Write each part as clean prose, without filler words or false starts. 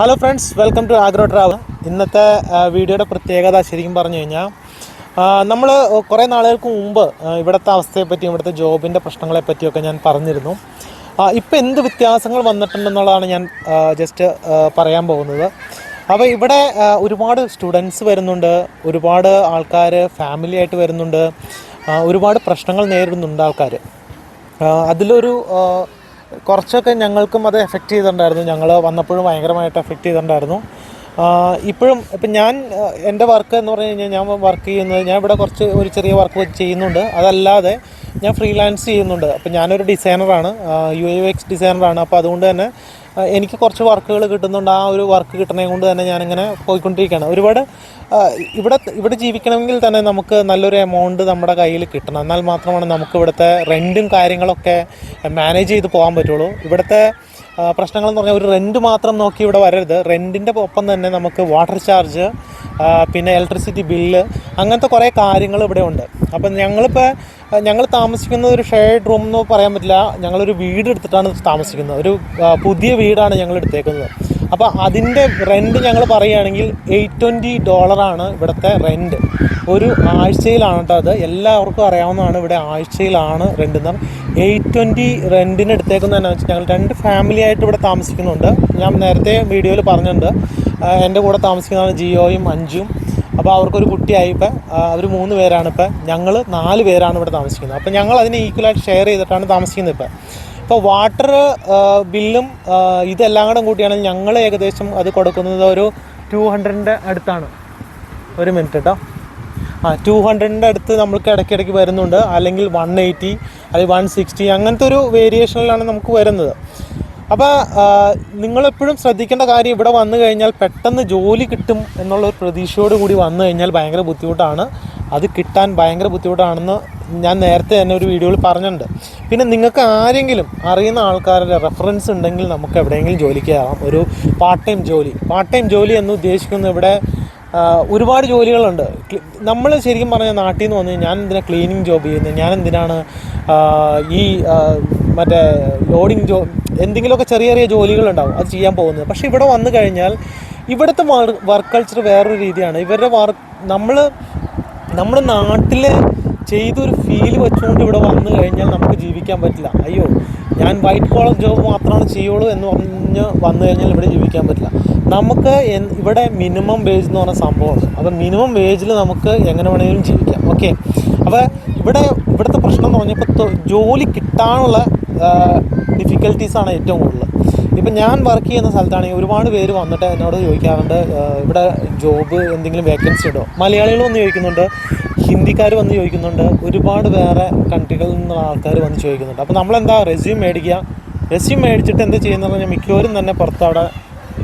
Hello friends, welcome to Agro Travel. ഇന്നത്തെ വീഡിയോയുടെ പ്രത്യേകത ശരിക്കും പറഞ്ഞു കഴിഞ്ഞാൽ നമ്മൾ കുറേ നാളുകൾക്ക് മുമ്പ് ഇവിടുത്തെ അവസ്ഥയെപ്പറ്റി, ഇവിടുത്തെ ജോബിൻ്റെ പ്രശ്നങ്ങളെ പറ്റിയൊക്കെ ഞാൻ പറഞ്ഞിരുന്നു. ഇപ്പോൾ എന്ത് വ്യത്യാസങ്ങൾ വന്നിട്ടുണ്ടെന്നുള്ളതാണ് ഞാൻ ജസ്റ്റ് പറയാൻ പോകുന്നത്. അപ്പോൾ ഇവിടെ ഒരുപാട് സ്റ്റുഡൻസ് വരുന്നുണ്ട്, ഒരുപാട് ആൾക്കാർ ഫാമിലി ആയിട്ട് വരുന്നുണ്ട്, ഒരുപാട് പ്രശ്നങ്ങൾ നേരിടുന്നുണ്ട് ആൾക്കാർ. അതിലൊരു കുറച്ചൊക്കെ ഞങ്ങൾക്കും അത് എഫക്റ്റ് ചെയ്തിട്ടുണ്ടായിരുന്നു. ഞങ്ങൾ വന്നപ്പോഴും ഭയങ്കരമായിട്ട് എഫക്റ്റ് ചെയ്തിട്ടുണ്ടായിരുന്നു. ഇപ്പോഴും ഇപ്പം ഞാൻ എൻ്റെ വർക്ക് എന്ന് പറഞ്ഞു കഴിഞ്ഞാൽ ഞാൻ വർക്ക് ചെയ്യുന്നത്, ഞാൻ ഇവിടെ ഒരു ചെറിയ വർക്ക് ചെയ്യുന്നുണ്ട്. അതല്ലാതെ ഞാൻ ഫ്രീലാൻസ് ചെയ്യുന്നുണ്ട്. അപ്പം ഞാനൊരു ഡിസൈനറാണ്, UX ഡിസൈനറാണ്. അപ്പോൾ അതുകൊണ്ട് തന്നെ എനിക്ക് കുറച്ച് വർക്കുകൾ കിട്ടുന്നുണ്ട്. ആ ഒരു വർക്ക് കിട്ടുന്നത് കൊണ്ട് തന്നെ ഞാനിങ്ങനെ പോയിക്കൊണ്ടിരിക്കുകയാണ്. ഒരുപാട് ഇവിടെ ജീവിക്കണമെങ്കിൽ തന്നെ നമുക്ക് നല്ലൊരു എമൗണ്ട് നമ്മുടെ കയ്യിൽ കിട്ടണം. എന്നാൽ മാത്രമാണ് നമുക്ക് ഇവിടുത്തെ റെൻറ്റും കാര്യങ്ങളൊക്കെ മാനേജ് ചെയ്ത് പോകാൻ പറ്റുള്ളൂ. ഇവിടുത്തെ പ്രശ്നങ്ങളെന്ന് പറഞ്ഞാൽ ഒരു റെൻറ്റ് മാത്രം നോക്കി ഇവിടെ വരരുത്. റെൻറ്റിൻ്റെ ഒപ്പം തന്നെ നമുക്ക് വാട്ടർ ചാർജ്, പിന്നെ ഇലക്ട്രിസിറ്റി ബില്ല്, അങ്ങനത്തെ കുറേ കാര്യങ്ങൾ ഇവിടെ ഉണ്ട്. അപ്പം ഞങ്ങൾ താമസിക്കുന്നത് ഒരു ഷെയർഡ് റൂം എന്ന് പറയാൻ പറ്റില്ല. ഞങ്ങളൊരു വീട് എടുത്തിട്ടാണ് താമസിക്കുന്നത്. ഒരു പുതിയ വീടാണ് ഞങ്ങൾ എടുത്തേക്കുന്നത്. അപ്പോൾ അതിൻ്റെ റെൻറ്റ് ഞങ്ങൾ പറയുകയാണെങ്കിൽ $820 ഇവിടുത്തെ റെൻറ്റ്. ഒരു ആഴ്ചയിലാണ് കേട്ടോ. അത് എല്ലാവർക്കും അറിയാവുന്നതാണ്. ഇവിടെ ആഴ്ചയിലാണ് റെൻറ്റ് എന്ന്. 820 റെൻറ്റിന് എടുത്തേക്കുന്നതെന്ന് വെച്ചാൽ ഞങ്ങൾ 2 ഫാമിലി ആയിട്ട് ഇവിടെ താമസിക്കുന്നുണ്ട്. ഞാൻ നേരത്തെ വീഡിയോയിൽ പറഞ്ഞിട്ടുണ്ട്. എൻ്റെ കൂടെ താമസിക്കുന്നതാണ് ജിയോയും അഞ്ചും. അപ്പോൾ അവർക്കൊരു കുട്ടിയായി. ഇപ്പം അവർ 3 പേരാണ്. ഇപ്പം ഞങ്ങൾ 4 പേരാണ് ഇവിടെ താമസിക്കുന്നത്. അപ്പോൾ ഞങ്ങൾ അതിനെ ഈക്വലായിട്ട് ഷെയർ ചെയ്തിട്ടാണ് താമസിക്കുന്നത്. ഇപ്പോൾ വാട്ടർ ബില്ലും ഇതെല്ലാം കൂടെ കൂട്ടിയാണെങ്കിൽ ഞങ്ങൾ ഏകദേശം അത് കൊടുക്കുന്നത് ഒരു 200 അടുത്താണ്. ഒരു മിനിറ്റ് കേട്ടോ. 200 അടുത്ത് നമ്മൾക്ക് ഇടയ്ക്കിടയ്ക്ക് വരുന്നുണ്ട്. അല്ലെങ്കിൽ 180 അല്ലെങ്കിൽ 160 അങ്ങനത്തെ ഒരു വേരിയേഷനിലാണ് നമുക്ക് വരുന്നത്. അപ്പോൾ നിങ്ങളെപ്പോഴും ശ്രദ്ധിക്കേണ്ട കാര്യം, ഇവിടെ വന്നു കഴിഞ്ഞാൽ പെട്ടെന്ന് ജോലി കിട്ടും എന്നുള്ളൊരു പ്രതീക്ഷയോട് കൂടി വന്നു കഴിഞ്ഞാൽ ഭയങ്കര ബുദ്ധിമുട്ടാണ്. അത് കിട്ടാൻ ഭയങ്കര ബുദ്ധിമുട്ടാണെന്ന് ഞാൻ നേരത്തെ തന്നെ ഒരു വീഡിയോയിൽ പറഞ്ഞിട്ടുണ്ട്. പിന്നെ നിങ്ങൾക്ക് ആരെങ്കിലും അറിയുന്ന ആൾക്കാരുടെ റെഫറൻസ് ഉണ്ടെങ്കിൽ നമുക്ക് എവിടെയെങ്കിലും ജോലിക്ക് കയറാം. ഒരു പാർട്ട് ടൈം ജോലി എന്ന് ഉദ്ദേശിക്കുന്നത് ഇവിടെ ഒരുപാട് ജോലികളുണ്ട്. നമ്മൾ ശരിക്കും പറഞ്ഞാൽ നാട്ടിൽ നിന്ന് വന്ന് ഞാൻ എന്തിനാണ് ക്ലീനിങ് ജോബ് ചെയ്യുന്നത്, ഞാൻ എന്തിനാണ് ഈ മറ്റേ ലോഡിങ് എന്തെങ്കിലുമൊക്കെ ചെറിയ ജോലികളുണ്ടാവും അത് ചെയ്യാൻ പോകുന്നത്. പക്ഷേ ഇവിടെ വന്നു കഴിഞ്ഞാൽ ഇവിടുത്തെ വർക്ക് കൾച്ചർ വേറൊരു രീതിയാണ്. ഇവരുടെ നമ്മുടെ നാട്ടിൽ ചെയ്തൊരു ഫീൽ വെച്ചുകൊണ്ട് ഇവിടെ വന്നു കഴിഞ്ഞാൽ നമുക്ക് ജീവിക്കാൻ പറ്റില്ല. അയ്യോ, ഞാൻ വൈറ്റ് കോളർ ജോബ് മാത്രമാണ് ചെയ്യുള്ളൂ എന്ന് പറഞ്ഞ് വന്നു കഴിഞ്ഞാൽ ഇവിടെ ജീവിക്കാൻ പറ്റില്ല. നമുക്ക് ഇവിടെ മിനിമം വേജ് എന്ന് പറഞ്ഞ സംഭവമുണ്ട്. അപ്പോൾ മിനിമം വേജിൽ നമുക്ക് എങ്ങനെ വേണമെങ്കിലും ജീവിക്കാം. ഓക്കെ. അപ്പോൾ ഇവിടുത്തെ പ്രശ്നം എന്ന് പറഞ്ഞപ്പോൾ ജോലി കിട്ടാനുള്ള ഡിഫിക്കൽട്ടീസാണ് ഏറ്റവും കൂടുതൽ. ഇപ്പം ഞാൻ വർക്ക് ചെയ്യുന്ന സ്ഥലത്താണെങ്കിൽ ഒരുപാട് പേര് വന്നിട്ട് എന്നോട് ചോദിക്കാറുണ്ട്, ഇവിടെ ജോബ് എന്തെങ്കിലും വേക്കൻസി ഉണ്ടോ. മലയാളികൾ വന്ന് ചോദിക്കുന്നുണ്ട്, ഹിന്ദിക്കാർ വന്ന് ചോദിക്കുന്നുണ്ട്, ഒരുപാട് വേറെ കൺട്രികളിൽ നിന്നുള്ള ആൾക്കാർ വന്ന് ചോദിക്കുന്നുണ്ട്. അപ്പോൾ നമ്മളെന്താ റെസ്യൂം മേടിച്ചിട്ട് എന്താ ചെയ്യുന്നത് പറഞ്ഞാൽ മിക്കവരും തന്നെ പുറത്ത് അവിടെ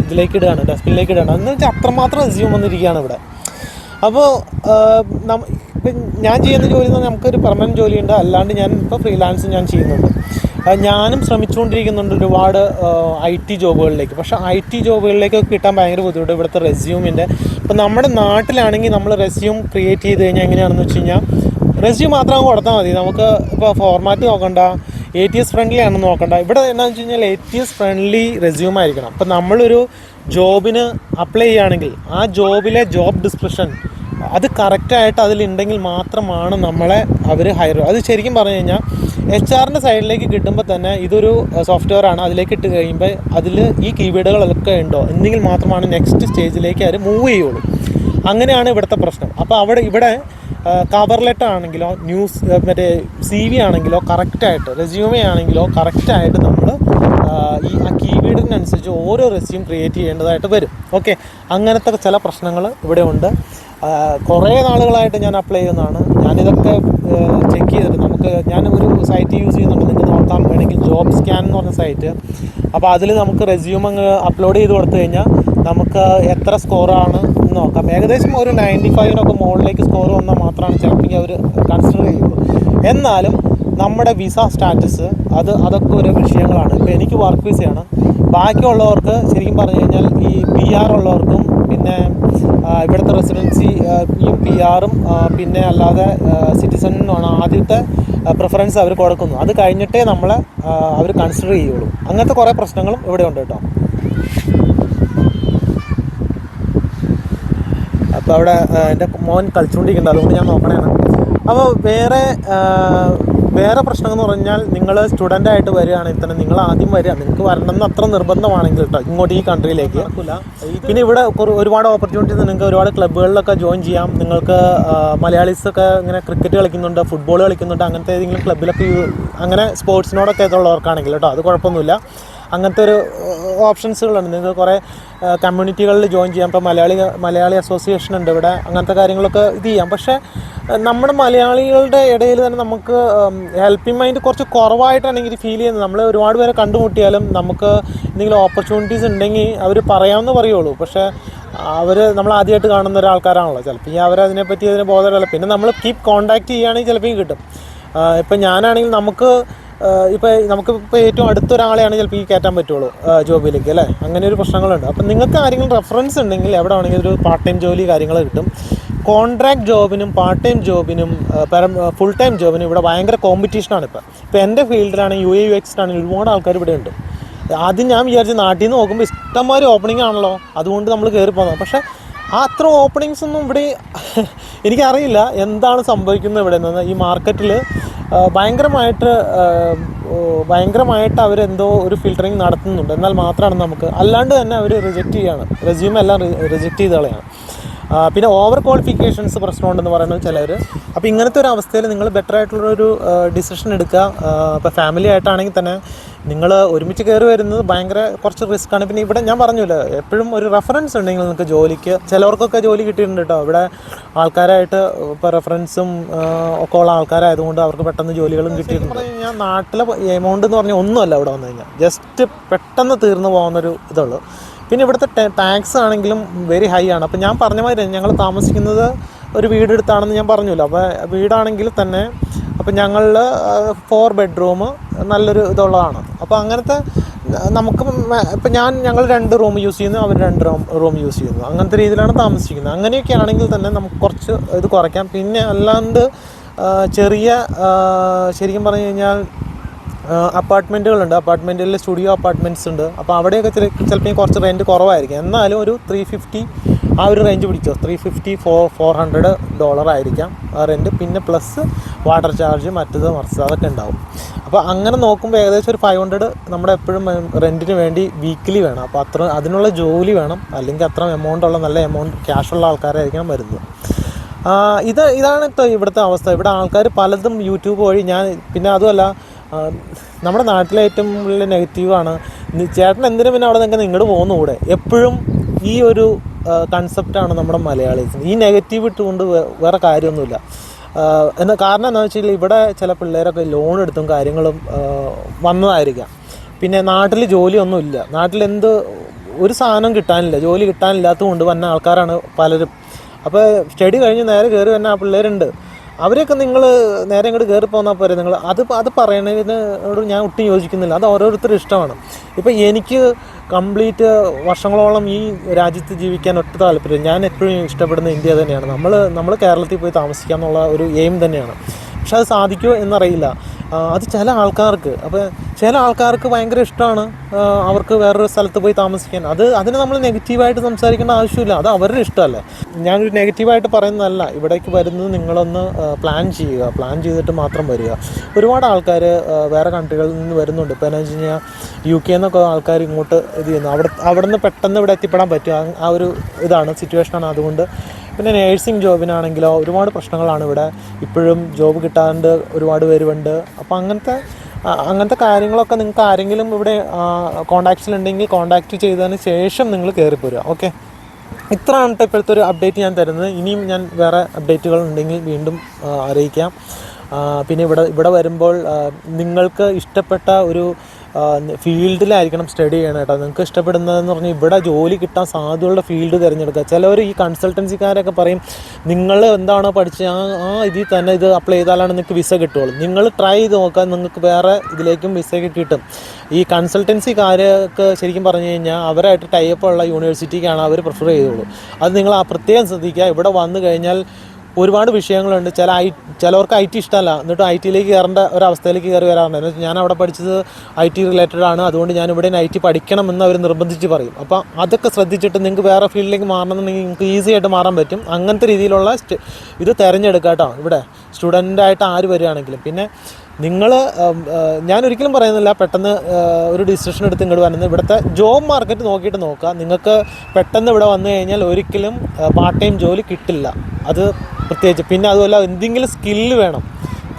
ഇതിലേക്ക് ഇടുകയാണ്, ഡസ്റ്റ്ബിന്നിലേക്ക് ഇടുകയാണ്. എന്ന് വെച്ചാൽ അത്രമാത്രം റെസ്യൂം വന്നിരിക്കുകയാണ് ഇവിടെ. അപ്പോൾ ഇപ്പം ഞാൻ ചെയ്യുന്ന ജോലി എന്ന് പറഞ്ഞാൽ നമുക്കൊരു പെർമനൻറ്റ് ജോലിയുണ്ട്. അല്ലാണ്ട് ഞാൻ ഇപ്പോൾ ഫ്രീലാൻസ് ഞാൻ ചെയ്യുന്നുണ്ട്. ഞാനും ശ്രമിച്ചുകൊണ്ടിരിക്കുന്നുണ്ട് ഒരുപാട് IT ജോബുകളിലേക്ക്. പക്ഷേ IT ജോബുകളിലേക്കൊക്കെ കിട്ടാൻ ഭയങ്കര ബുദ്ധിമുട്ട് ഇവിടുത്തെ റെസ്യൂമിൻ്റെ. ഇപ്പം നമ്മുടെ നാട്ടിലാണെങ്കിൽ നമ്മൾ റെസ്യൂം ക്രിയേറ്റ് ചെയ്ത് കഴിഞ്ഞാൽ എങ്ങനെയാണെന്ന് വെച്ച് കഴിഞ്ഞാൽ റെസ്യൂം മാത്രം കൊടുത്താൽ മതി. നമുക്ക് ഇപ്പോൾ ഫോർമാറ്റ് നോക്കണ്ട, ATS ഫ്രണ്ട്ലി ആണെന്ന് നോക്കണ്ട. ഇവിടെ എന്താണെന്ന് വെച്ച് കഴിഞ്ഞാൽ ATS ഫ്രണ്ട്ലി റെസ്യൂം ആയിരിക്കണം. അപ്പം നമ്മളൊരു ജോബിന് അപ്ലൈ ചെയ്യുകയാണെങ്കിൽ ആ ജോബിലെ ജോബ് ഡിസ്ക്രിപ്ഷൻ അത് കറക്റ്റായിട്ട് അതിലുണ്ടെങ്കിൽ മാത്രമാണ് നമ്മളെ അവർ ഹയർ. അത് ശരിക്കും പറഞ്ഞു കഴിഞ്ഞാൽ HR സൈഡിലേക്ക് കിട്ടുമ്പോൾ തന്നെ ഇതൊരു സോഫ്റ്റ്വെയർ ആണ്. അതിലേക്ക് ഇട്ട് കഴിയുമ്പോൾ അതിൽ ഈ കീവേഡുകളൊക്കെ ഉണ്ടോ എന്നെങ്കിൽ മാത്രമാണ് നെക്സ്റ്റ് സ്റ്റേജിലേക്ക് അവർ മൂവ് ചെയ്യുള്ളൂ. അങ്ങനെയാണ് ഇവിടുത്തെ പ്രശ്നം. അപ്പോൾ ഇവിടെ കവർ ലെറ്റർ ആണെങ്കിലോ മറ്റേ CV ആണെങ്കിലോ കറക്റ്റായിട്ട്, റെസ്യൂമേ ആണെങ്കിലോ കറക്റ്റായിട്ട് നമ്മൾ ആ കീവേഡിനനുസരിച്ച് ഓരോ റെസ്യൂം ക്രിയേറ്റ് ചെയ്യേണ്ടതായിട്ട് വരും. ഓക്കെ. അങ്ങനത്തെ ചില പ്രശ്നങ്ങൾ ഇവിടെ ഉണ്ട്. കുറേ നാളുകളായിട്ട് ഞാൻ അപ്ലൈ ചെയ്യുന്നതാണ്. ഞാനിതൊക്കെ ചെക്ക് ചെയ്തിട്ട് ഞാനൊരു സൈറ്റ് യൂസ് ചെയ്യുന്നുണ്ട്, നിങ്ങൾക്ക് നോക്കാൻ വേണമെങ്കിൽ ജോബ് സ്കാൻ എന്ന് പറഞ്ഞ സൈറ്റ്. അപ്പോൾ അതിൽ നമുക്ക് റെസ്യൂം അങ്ങ് അപ്ലോഡ് ചെയ്ത് കൊടുത്തു കഴിഞ്ഞാൽ നമുക്ക് എത്ര സ്കോറാണ് എന്ന് നോക്കാം. ഏകദേശം ഒരു 95 മുകളിലേക്ക് സ്കോർ വന്നാൽ മാത്രമാണ് ചിലപ്പോൾ അവർ കൺസിഡർ ചെയ്യുള്ളൂ. എന്നാലും നമ്മുടെ വിസ സ്റ്റാറ്റസ് അതൊക്കെ ഒരു വിഷയങ്ങളാണ്. ഇപ്പോൾ എനിക്ക് വർക്ക് വിസയാണ്. ബാക്കിയുള്ളവർക്ക് ശരിക്കും പറഞ്ഞു കഴിഞ്ഞാൽ ഈ PR ഉള്ളവർക്കും പിന്നെ ഇവിടുത്തെ റെസിഡൻസിയും PR പിന്നെ അല്ലാതെ സിറ്റിസണിനുമാണ് ആദ്യത്തെ പ്രിഫറൻസ് അവർ കൊടുക്കുന്നു. അത് കഴിഞ്ഞിട്ടേ അവർ കൺസിഡർ ചെയ്യുള്ളൂ. അങ്ങനത്തെ കുറേ പ്രശ്നങ്ങളും ഇവിടെ ഉണ്ട് കേട്ടോ. അപ്പോൾ അവിടെ എൻ്റെ മോൻ കളിച്ചുകൊണ്ടിരിക്കുന്നുണ്ട്, അതുകൊണ്ട് ഞാൻ നോക്കണേണ്. അപ്പോൾ വേറെ പ്രശ്നം എന്ന് പറഞ്ഞാൽ നിങ്ങൾ സ്റ്റുഡൻ്റായിട്ട് വരികയാണെങ്കിൽ തന്നെ നിങ്ങൾ ആദ്യം വരിക, നിങ്ങൾക്ക് വരണമെന്ന് അത്ര നിർബന്ധമാണെങ്കിൽ കേട്ടോ ഇങ്ങോട്ട് ഈ കൺട്രിയിലേക്ക്. പിന്നെ ഇവിടെ ഒരുപാട് ഓപ്പർച്യൂണിറ്റീസ്, നിങ്ങൾക്ക് ഒരുപാട് ക്ലബ്ബുകളിലൊക്കെ ജോയിൻ ചെയ്യാം. നിങ്ങൾക്ക് മലയാളീസൊക്കെ ഇങ്ങനെ ക്രിക്കറ്റ് കളിക്കുന്നുണ്ട്, ഫുട്ബോൾ കളിക്കുന്നുണ്ട്, അങ്ങനത്തെ ഏതെങ്കിലും ക്ലബ്ബിലൊക്കെ അങ്ങനെ സ്പോർട്സിനോടൊക്കെ ഉള്ളവർക്കാണെങ്കിൽ കേട്ടോ അത് കുഴപ്പമൊന്നുമില്ല. അങ്ങനത്തെ ഒരു ഓപ്ഷൻസുകളുണ്ട്. നിങ്ങൾക്ക് കുറേ കമ്മ്യൂണിറ്റികളിൽ ജോയിൻ ചെയ്യാം. ഇപ്പോൾ മലയാളി അസോസിയേഷൻ ഉണ്ട് ഇവിടെ, അങ്ങനത്തെ കാര്യങ്ങളൊക്കെ ഇത് ചെയ്യാം. പക്ഷേ നമ്മുടെ മലയാളികളുടെ ഇടയിൽ തന്നെ നമുക്ക് ഹെൽപ്പിംഗ് മൈൻഡ് കുറച്ച് കുറവായിട്ടാണ് എനിക്ക് ഫീൽ ചെയ്യുന്നത്. നമ്മൾ ഒരുപാട് പേരെ കണ്ടുമുട്ടിയാലും നമുക്ക് എന്തെങ്കിലും ഓപ്പർച്യൂണിറ്റീസ് ഉണ്ടെങ്കിൽ അവർ പറയാമെന്ന് പറയുള്ളൂ. പക്ഷേ നമ്മൾ ആദ്യമായിട്ട് കാണുന്ന ഒരാൾക്കാരാണല്ലോ, ചിലപ്പോൾ ഈ അവരതിനെപ്പറ്റി ബോധമല്ല. പിന്നെ നമ്മൾ കീപ്പ് കോൺടാക്റ്റ് ചെയ്യുകയാണെങ്കിൽ ചിലപ്പോൾ കിട്ടും. ഇപ്പം ഞാനാണെങ്കിൽ നമുക്കിപ്പോൾ ഏറ്റവും അടുത്തൊരാളെയാണ് ചിലപ്പോൾ ഈ കയറ്റാൻ പറ്റുള്ളൂ ജോബിലേക്ക് അല്ലേ, അങ്ങനെ ഒരു പ്രശ്നങ്ങളുണ്ട്. അപ്പം നിങ്ങൾക്ക് ആരെങ്കിലും റെഫറൻസ് ഉണ്ടെങ്കിൽ എവിടെ വേണമെങ്കിൽ ഒരു പാർട്ട് ടൈം ജോലി കാര്യങ്ങൾ കിട്ടും. കോൺട്രാക്ട് ജോബിനും പാർട്ട് ടൈം ജോബിനും ഫുൾ ടൈം ജോബിനും ഇവിടെ ഭയങ്കര കോമ്പറ്റീഷനാണ്. ഇപ്പോൾ എൻ്റെ ഫീൽഡിലാണ് UX ഒരുപാട് ആൾക്കാർ ഇവിടെ ഉണ്ട്. ആദ്യം ഞാൻ വിചാരിച്ച് നാട്ടിൽ നിന്ന് നോക്കുമ്പോൾ ഇഷ്ടംമാതിരി ഓപ്പണിംഗ് ആണല്ലോ, അതുകൊണ്ട് നമ്മൾ കയറി പോകുന്നത്. പക്ഷേ അത്ര ഓപ്പണിങ്സ് ഒന്നും ഇവിടെ എനിക്കറിയില്ല എന്താണ് സംഭവിക്കുന്നത് ഇവിടെ നിന്ന്. ഈ മാർക്കറ്റിൽ ഭയങ്കരമായിട്ട് അവരെന്തോ ഒരു ഫിൽറ്ററിങ് നടത്തുന്നുണ്ട്. എന്നാൽ മാത്രമാണ് നമുക്ക്, അല്ലാണ്ട് തന്നെ അവർ റിജക്റ്റ് ചെയ്യുകയാണ്, റെസ്യൂം എല്ലാം റിജക്റ്റ് ചെയ്ത് കളയാണ്. പിന്നെ ഓവർ ക്വാളിഫിക്കേഷൻസ് പ്രശ്നമുണ്ടെന്ന് പറയുന്നത് ചിലർ. അപ്പോൾ ഇങ്ങനത്തെ ഒരു അവസ്ഥയിൽ നിങ്ങൾ ബെറ്റർ ആയിട്ടുള്ളൊരു ഡിസിഷൻ എടുക്കുക. ഇപ്പോൾ ഫാമിലി ആയിട്ടാണെങ്കിൽ തന്നെ നിങ്ങൾ ഒരുമിച്ച് കയറി വരുന്നത് കുറച്ച് റിസ്ക്കാണ്. പിന്നെ ഇവിടെ ഞാൻ പറഞ്ഞില്ല, എപ്പോഴും ഒരു റെഫറൻസ് ഉണ്ടെങ്കിൽ നിങ്ങൾക്ക് ജോലിക്ക്, ചിലവർക്കൊക്കെ ജോലി കിട്ടിയിട്ടുണ്ട് കേട്ടോ ഇവിടെ ആൾക്കാരായിട്ട്. ഇപ്പോൾ റെഫറൻസും ഒക്കെ ഉള്ള ആൾക്കാരായതുകൊണ്ട് അവർക്ക് പെട്ടെന്ന് ജോലികളും കിട്ടിയിട്ടുണ്ട്. ഞാൻ നാട്ടിലെ എമൗണ്ട് എന്ന് പറഞ്ഞാൽ ഒന്നുമല്ല ഇവിടെ വന്നു കഴിഞ്ഞാൽ, ജസ്റ്റ് പെട്ടെന്ന് തീർന്നു പോകുന്നൊരു ഇതുള്ളൂ. പിന്നെ ഇവിടുത്തെ ടാക്സ് ആണെങ്കിലും വെരി ഹൈ ആണ്. അപ്പോൾ ഞാൻ പറഞ്ഞ മാതിരി ഞങ്ങൾ താമസിക്കുന്നത് ഒരു വീടെടുത്താണെന്ന് ഞാൻ പറഞ്ഞല്ലോ. അപ്പോൾ വീടാണെങ്കിൽ തന്നെ അപ്പോൾ ഞങ്ങളിൽ 4 ബെഡ്റൂം നല്ലൊരു ഇതുള്ളതാണ്. അപ്പോൾ അങ്ങനത്തെ ഇപ്പം ഞങ്ങൾ 2 റൂം യൂസ് ചെയ്യുന്നു, അവർ 2 റൂം യൂസ് ചെയ്യുന്നു, അങ്ങനത്തെ രീതിയിലാണ് താമസിക്കുന്നത്. അങ്ങനെയൊക്കെ ആണെങ്കിൽ തന്നെ നമുക്ക് കുറച്ച് ഇത് കുറയ്ക്കാം. പിന്നെ അല്ലാണ്ട് ശരിക്കും പറഞ്ഞു കഴിഞ്ഞാൽ അപ്പാർട്ട്മെൻറ്റുകളുണ്ട്, അപ്പാർട്ട്മെൻറ്റിൽ സ്റ്റുഡിയോ അപ്പാർട്ട്മെൻറ്റ്സ് ഉണ്ട്. അപ്പോൾ അവിടെയൊക്കെ ചിലപ്പോൾ കുറച്ച് റെൻറ്റ് കുറവായിരിക്കും. എന്നാലും ഒരു 350 ആ ഒരു റേഞ്ച് പിടിച്ചോ, $350-400 ആയിരിക്കാം ആ റെൻറ്റ്. പിന്നെ പ്ലസ് വാട്ടർ ചാർജ് മറ്റത് അതൊക്കെ ഉണ്ടാവും. അപ്പോൾ അങ്ങനെ നോക്കുമ്പോൾ ഏകദേശം ഒരു 500 നമ്മുടെ എപ്പോഴും റെൻറ്റിന് വേണ്ടി വീക്കിലി വേണം. അപ്പോൾ അതിനുള്ള ജോലി വേണം, അല്ലെങ്കിൽ അത്ര എമൗണ്ടുള്ള നല്ല എമൗണ്ട് ക്യാഷുള്ള ആൾക്കാരായിരിക്കണം വരുന്നത്. ഇതാണ് ഇപ്പോൾ ഇവിടുത്തെ അവസ്ഥ. ഇവിടെ ആൾക്കാർ പലതും യൂട്യൂബ് വഴി പിന്നെ അതുമല്ല നമ്മുടെ നാട്ടിലെ ഏറ്റവും വലിയ നെഗറ്റീവാണ്, ചേട്ടൻ എന്തിനും പിന്നെ അവിടെ നിങ്ങൾക്ക് ഇങ്ങോട്ട് പോകുന്നുകൂടെ, എപ്പോഴും ഈ ഒരു കൺസെപ്റ്റാണ് നമ്മുടെ മലയാളീസിന്. ഈ നെഗറ്റീവ് ഇട്ടുകൊണ്ട് വേറെ കാര്യമൊന്നുമില്ല. കാരണം എന്താണെന്ന് വെച്ചാൽ ഇവിടെ ചില പിള്ളേരൊക്കെ ലോൺ എടുത്തും കാര്യങ്ങളും വന്നതായിരിക്കാം. പിന്നെ നാട്ടിൽ ജോലിയൊന്നുമില്ല, നാട്ടിൽ ഒരു സാധനം കിട്ടാനില്ല, ജോലി കിട്ടാനില്ലാത്തത് കൊണ്ട് വന്ന ആൾക്കാരാണ് പലരും. അപ്പോൾ സ്റ്റഡി കഴിഞ്ഞ് നേരെ കയറി വന്ന ആ പിള്ളേരുണ്ട്. അവരെയൊക്കെ നിങ്ങൾ നേരെ ഇങ്ങോട്ട് കയറി പോന്നാൽ പോരെ. നിങ്ങൾ അത് പറയണതിനോട് ഞാൻ ഒട്ടും യോജിക്കുന്നില്ല. അത് ഓരോരുത്തരും ഇഷ്ടമാണ്. ഇപ്പോൾ എനിക്ക് കംപ്ലീറ്റ് വർഷങ്ങളോളം ഈ രാജ്യത്ത് ജീവിക്കാൻ ഒട്ടും താല്പര്യം. ഞാൻ എപ്പോഴും ഇഷ്ടപ്പെടുന്ന ഇന്ത്യ തന്നെയാണ്. നമ്മൾ കേരളത്തിൽ പോയി താമസിക്കുക എന്നുള്ള ഒരു എയിം തന്നെയാണ്. പക്ഷെ അത് സാധിക്കുമോ എന്നറിയില്ല. അത് ചില ആൾക്കാർക്ക് ഭയങ്കര ഇഷ്ടമാണ് അവർക്ക് വേറൊരു സ്ഥലത്ത് പോയി താമസിക്കാൻ. അതിന് നമ്മൾ നെഗറ്റീവായിട്ട് സംസാരിക്കേണ്ട ആവശ്യമില്ല, അത് അവരുടെ ഇഷ്ടമല്ലേ. ഞാനൊരു നെഗറ്റീവായിട്ട് പറയുന്നതല്ല. ഇവിടേക്ക് വരുന്നത് നിങ്ങളൊന്ന് പ്ലാൻ ചെയ്യുക, പ്ലാൻ ചെയ്തിട്ട് മാത്രം വരിക. ഒരുപാട് ആൾക്കാർ വേറെ കൺട്രികളിൽ നിന്ന് വരുന്നുണ്ട്. ഇപ്പോൾ എന്താ വെച്ച് കഴിഞ്ഞാൽ UK എന്നൊക്കെ ആൾക്കാർ ഇങ്ങോട്ട് ഇത് ചെയ്യുന്നു. അവിടെ നിന്ന് പെട്ടെന്ന് ഇവിടെ എത്തിപ്പെടാൻ പറ്റും. ആ ഒരു സിറ്റുവേഷനാണ്. അതുകൊണ്ട് പിന്നെ നേഴ്സിംഗ് ജോബിനാണെങ്കിലോ ഒരുപാട് പ്രശ്നങ്ങളാണ് ഇവിടെ. ഇപ്പോഴും ജോബ് കിട്ടാണ്ട് ഒരുപാട് പേരുണ്ട്. അപ്പോൾ അങ്ങനത്തെ കാര്യങ്ങളൊക്കെ നിങ്ങൾക്ക് ആരെങ്കിലും ഇവിടെ കോൺടാക്ട്സിലുണ്ടെങ്കിൽ കോൺടാക്റ്റ് ചെയ്തതിന് ശേഷം നിങ്ങൾ കയറിപ്പോരുക. ഓക്കെ, ഇത്രയാണ് ഇപ്പോഴത്തെ ഒരു അപ്ഡേറ്റ് ഞാൻ തരുന്നത്. ഇനിയും ഞാൻ വേറെ അപ്ഡേറ്റുകൾ ഉണ്ടെങ്കിൽ വീണ്ടും അറിയിക്കാം. പിന്നെ ഇവിടെ വരുമ്പോൾ നിങ്ങൾക്ക് ഇഷ്ടപ്പെട്ട ഒരു ഫീൽഡിലായിരിക്കണം സ്റ്റഡി ചെയ്യണം കേട്ടോ. നിങ്ങൾക്ക് ഇഷ്ടപ്പെടുന്നതെന്ന് പറഞ്ഞാൽ ഇവിടെ ജോലി കിട്ടാൻ സാധ്യതയുള്ള ഫീൽഡ് തിരഞ്ഞെടുക്കുക. ചിലവർ ഈ കൺസൾട്ടൻസിക്കാരൊക്കെ പറയും നിങ്ങൾ എന്താണോ പഠിച്ചത് ഇതിൽ തന്നെ ഇത് അപ്ലൈ ചെയ്താലാണ് നിങ്ങൾക്ക് വിസ കിട്ടുള്ളൂ. നിങ്ങൾ ട്രൈ ചെയ്ത് നോക്കാൻ, നിങ്ങൾക്ക് വേറെ ഇതിലേക്കും വിസയൊക്കെ കിട്ടും. ഈ കൺസൾട്ടൻസിക്കാരൊക്കെ ശരിക്കും പറഞ്ഞു കഴിഞ്ഞാൽ അവരായിട്ട് ടൈപ്പ് ഉള്ള യൂണിവേഴ്സിറ്റിക്കാണ് അവർ പ്രിഫർ ചെയ്തോളൂ. അത് നിങ്ങൾ പ്രത്യേകം ശ്രദ്ധിക്കുക. ഇവിടെ വന്നു കഴിഞ്ഞാൽ ഒരുപാട് വിഷയങ്ങളുണ്ട്. ചിലവർക്ക് IT ഇഷ്ടമല്ല, എന്നിട്ട് IT യിലേക്ക് കയറേണ്ട ഒരവസ്ഥയിലേക്ക് കയറി വരാറുണ്ട്. ഞാൻ അവിടെ പഠിച്ചത് IT റിലേറ്റഡ് ആണ്, അതുകൊണ്ട് ഞാൻ ഇവിടെ IT പഠിക്കണം എന്ന് അവർ നിർബന്ധിച്ച് പറയും. അപ്പോൾ അതൊക്കെ ശ്രദ്ധിച്ചിട്ട് നിങ്ങൾക്ക് വേറെ ഫീൽഡിലേക്ക് മാറണമെന്നുണ്ടെങ്കിൽ നിങ്ങൾക്ക് ഈസി ആയിട്ട് മാറാൻ പറ്റും. അങ്ങനത്തെ രീതിയിലുള്ള ഇത് തിരഞ്ഞെടുക്കുക കേട്ടോ. ഇവിടെ സ്റ്റുഡൻ്റായിട്ട് ആര് വരികയാണെങ്കിലും. പിന്നെ നിങ്ങൾ, ഞാനൊരിക്കലും പറയുന്നില്ല പെട്ടെന്ന് ഒരു ഡിസിഷൻ എടുത്ത് ഇങ്ങോട്ട് വരുന്നത്. ഇവിടുത്തെ ജോബ് മാർക്കറ്റ് നോക്കിയിട്ട് നോക്കുക. നിങ്ങൾക്ക് പെട്ടെന്ന് ഇവിടെ വന്നു കഴിഞ്ഞാൽ ഒരിക്കലും പാർട്ട് ടൈം ജോലി കിട്ടില്ല, അത് പ്രത്യേകിച്ച്. പിന്നെ അതുപോലെ എന്തെങ്കിലും സ്കില്ല് വേണം.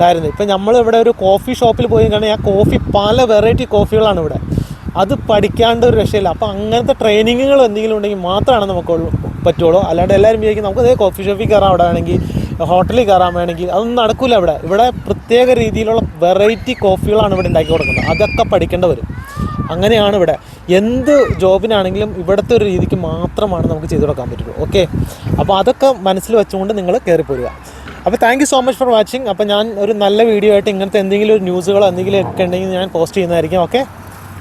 കാര്യം ഇപ്പം നമ്മളിവിടെ ഒരു കോഫി ഷോപ്പിൽ പോയി കഴിഞ്ഞാൽ ആ കോഫി പല വെറൈറ്റി കോഫികളാണ് ഇവിടെ, അത് പഠിക്കാണ്ട് ഒരു രക്ഷയില്ല. അപ്പോൾ അങ്ങനത്തെ ട്രെയിനിങ്ങുകൾ എന്തെങ്കിലും ഉണ്ടെങ്കിൽ മാത്രമാണ് നമുക്ക് പറ്റുള്ളൂ. അല്ലാണ്ട് എല്ലാവരും വിചാരിക്കും നമുക്ക് അതേ കോഫി ഷോപ്പിൽ കയറാൻ അവിടെ വേണമെങ്കിൽ, ഹോട്ടലിൽ കയറാൻ വേണമെങ്കിൽ, അതൊന്നും നടക്കില്ല. ഇവിടെ പ്രത്യേക രീതിയിലുള്ള വെറൈറ്റി കോഫികളാണ് ഇവിടെ ഉണ്ടാക്കി കൊടുക്കുന്നത്, അതൊക്കെ പഠിക്കേണ്ടി വരും. അങ്ങനെയാണ് ഇവിടെ എന്ത് ജോബിനാണെങ്കിലും ഇവിടുത്തെ ഒരു രീതിക്ക് മാത്രമാണ് നമുക്ക് ചെയ്തു കൊടുക്കാൻ പറ്റുള്ളൂ. ഓക്കെ, അപ്പോൾ അതൊക്കെ മനസ്സിൽ വെച്ചുകൊണ്ട് നിങ്ങൾ കയറിപ്പോരുക. അപ്പോൾ thank you so much for watching. അപ്പോൾ ഞാൻ ഒരു നല്ല വീഡിയോ ആയിട്ട് ഇങ്ങനത്തെ എന്തെങ്കിലും ഒരു ന്യൂസുകളോ എന്തെങ്കിലും ഒക്കെ ഉണ്ടെങ്കിൽ ഞാൻ പോസ്റ്റ് ചെയ്യുന്നതായിരിക്കും. Okay,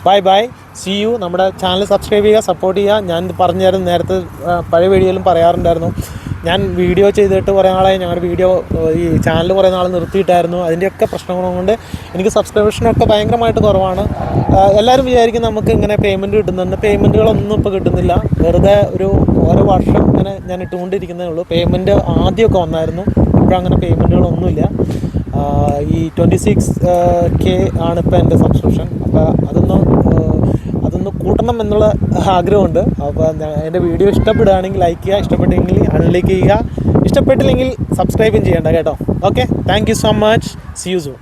bye, see you. നമ്മുടെ ചാനൽ സബ്സ്ക്രൈബ് ചെയ്യുക, സപ്പോർട്ട് ചെയ്യുക. ഞാൻ പറഞ്ഞായിരുന്നു, നേരത്തെ പഴയ വീഡിയോയിലും പറയാറുണ്ടായിരുന്നു, ഞാൻ വീഡിയോ ചെയ്തിട്ട് കുറേ നാളായി, ഞങ്ങളുടെ വീഡിയോ ഈ ചാനൽ കുറേ നാൾ നിർത്തിയിട്ടായിരുന്നു. അതിൻ്റെയൊക്കെ പ്രശ്നങ്ങൾ കൊണ്ട് എനിക്ക് സബ്സ്ക്രിപ്ഷനൊക്കെ ഭയങ്കരമായിട്ട് കുറവാണ്. എല്ലാവരും വിചാരിക്കും നമുക്ക് ഇങ്ങനെ പേയ്മെൻറ്റ് കിട്ടുന്നുണ്ട്. പേയ്മെൻറ്റുകളൊന്നും ഇപ്പോൾ കിട്ടുന്നില്ല, വെറുതെ ഓരോ വർഷം ഇങ്ങനെ ഞാൻ ഇട്ടുകൊണ്ടിരിക്കുന്നതേ ഉള്ളൂ. പേയ്മെൻറ്റ് ആദ്യമൊക്കെ വന്നായിരുന്നു, ഇപ്പോഴങ്ങനെ പേയ്മെൻറ്റുകളൊന്നുമില്ല. ഈ 26K ആണ് ഇപ്പോൾ എൻ്റെ സബ്സ്ക്രിപ്ഷൻ. അപ്പോൾ അതൊന്ന് കൂട്ടണം എന്നുള്ള ആഗ്രഹമുണ്ട്. അപ്പോൾ എൻ്റെ വീഡിയോ ഇഷ്ടപ്പെടുകയാണെങ്കിൽ ലൈക്ക് ചെയ്യുക, ഇഷ്ടപ്പെട്ടെങ്കിൽ അൺലൈക്ക് ചെയ്യുക, ഇഷ്ടപ്പെട്ടില്ലെങ്കിൽ സബ്സ്ക്രൈബും ചെയ്യേണ്ട കേട്ടോ. Okay, thank you so much. C you soon.